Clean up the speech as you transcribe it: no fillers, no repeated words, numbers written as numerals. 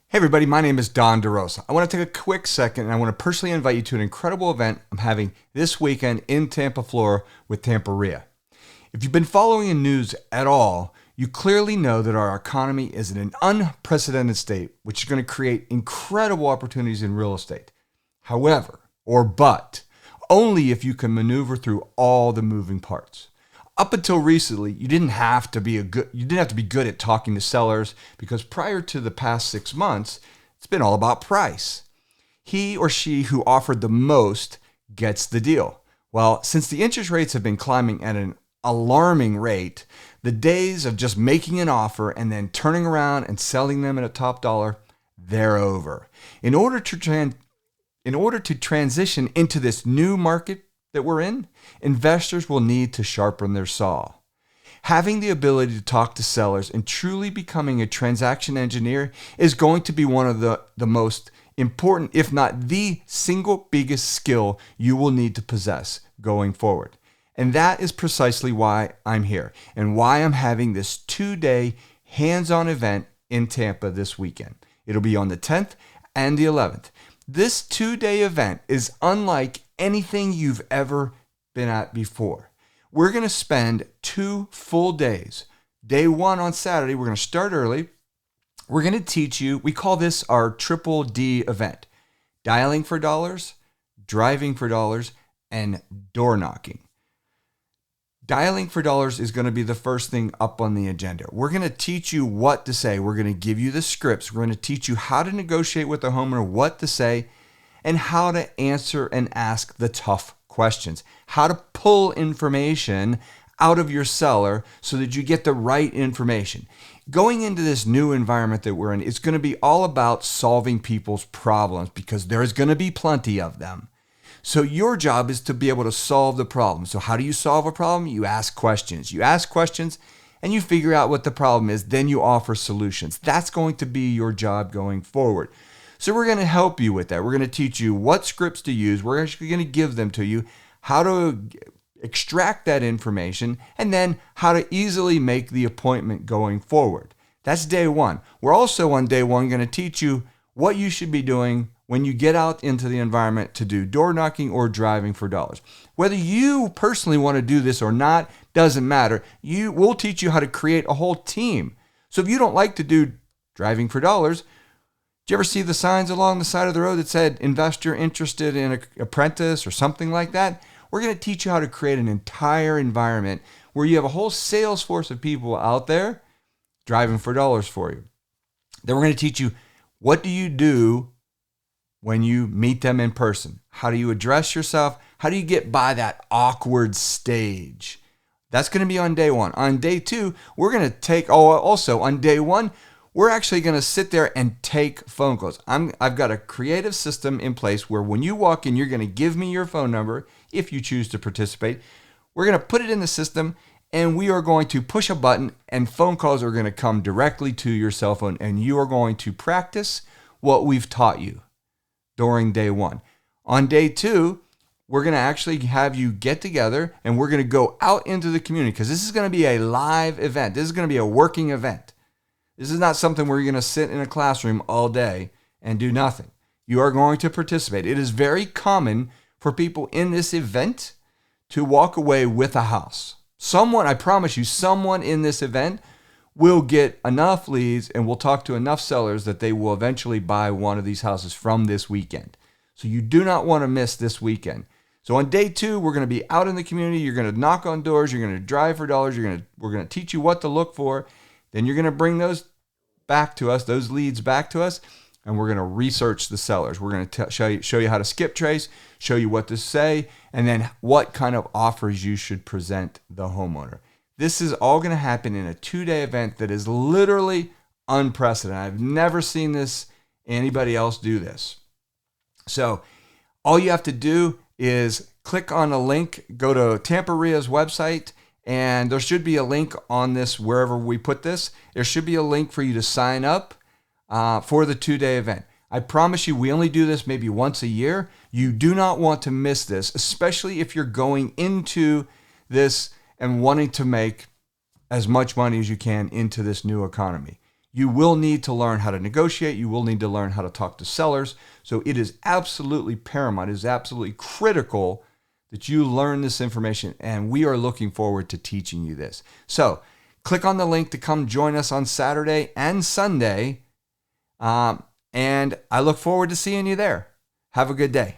Hey everybody, my name is Don DeRosa. I want to take a quick second and I want to personally invite you to an incredible event I'm having this weekend in Tampa, Florida with Tampa REIA. If you've been following the news at all, you clearly know that our economy is in an unprecedented state, which is going to create incredible opportunities in real estate. However, only if you can maneuver through all the moving parts. Up until recently, you didn't have to be good at talking to sellers because prior to the past 6 months, it's been all about price. He or she who offered the most gets the deal. Well, since the interest rates have been climbing at an alarming rate, the days of just making an offer and then turning around and selling them at a top dollar, they're over. In order to transition into this new market that we're in, investors will need to sharpen their saw. Having the ability to talk to sellers and truly becoming a transaction engineer is going to be one of the most important, if not the single biggest skill you will need to possess going forward. And that is precisely why I'm here and why I'm having this 2-day hands-on event in Tampa this weekend. It'll be on the 10th and the 11th. This 2-day event is unlike anything you've ever been at before. We're going to spend 2 full days. Day 1 on Saturday, we're going to start early. We're going to teach you, we call this our Triple D event: dialing for dollars, driving for dollars, and door knocking. Dialing for dollars is going to be the first thing up on the agenda. We're going to teach you what to say. We're going to give you the scripts. We're going to teach you how to negotiate with the homeowner, what to say, and how to answer and ask the tough questions. How to pull information out of your seller so that you get the right information. Going into this new environment that we're in, it's going to be all about solving people's problems because there's going to be plenty of them. So your job is to be able to solve the problem. So how do you solve a problem? You ask questions. You ask questions and you figure out what the problem is. Then you offer solutions. That's going to be your job going forward. So we're going to help you with that. We're going to teach you what scripts to use. We're actually going to give them to you, how to extract that information, and then how to easily make the appointment going forward. That's day 1. We're also on day 1 going to teach you what you should be doing when you get out into the environment to do door knocking or driving for dollars. Whether you personally want to do this or not, doesn't matter. We'll teach you how to create a whole team. So if you don't like to do driving for dollars, did you ever see the signs along the side of the road that said investor interested in an apprentice or something like that? We're going to teach you how to create an entire environment where you have a whole sales force of people out there driving for dollars for you. Then we're going to teach you, what do you do when you meet them in person? How do you address yourself? How do you get by that awkward stage? That's going to be on day 1. On day 2, we're going to also on day 1, we're actually going to sit there and take phone calls. I've got a creative system in place where when you walk in, you're going to give me your phone number if you choose to participate. We're going to put it in the system and we are going to push a button and phone calls are going to come directly to your cell phone and you are going to practice what we've taught you during day 1. On day 2, we're going to actually have you get together and we're going to go out into the community because this is going to be a live event. This is going to be a working event. This is not something where you're going to sit in a classroom all day and do nothing. You are going to participate. It is very common for people in this event to walk away with a house. I promise you, someone in this event will get enough leads and will talk to enough sellers that they will eventually buy one of these houses from this weekend. So you do not want to miss this weekend. So on day 2, we're going to be out in the community. You're going to knock on doors. You're going to drive for dollars. We're going to teach you what to look for. Then you're going to bring those leads back to us, and we're going to research the sellers. We're going to show you how to skip trace, show you what to say, and then what kind of offers you should present the homeowner. This is all going to happen in a 2-day event that is literally unprecedented. I've never seen anybody else do this. So all you have to do is click on a link, go to Tampa REIA's website, and there should be a link on this wherever we put this. There should be a link for you to sign up for the 2-day event. I promise you, we only do this maybe once a year. You do not want to miss this, especially if you're going into this and wanting to make as much money as you can into this new economy. You will need to learn how to negotiate. You will need to learn how to talk to sellers. So it is absolutely paramount. It is absolutely critical that you learn this information. And we are looking forward to teaching you this. So click on the link to come join us on Saturday and Sunday. And I look forward to seeing you there. Have a good day.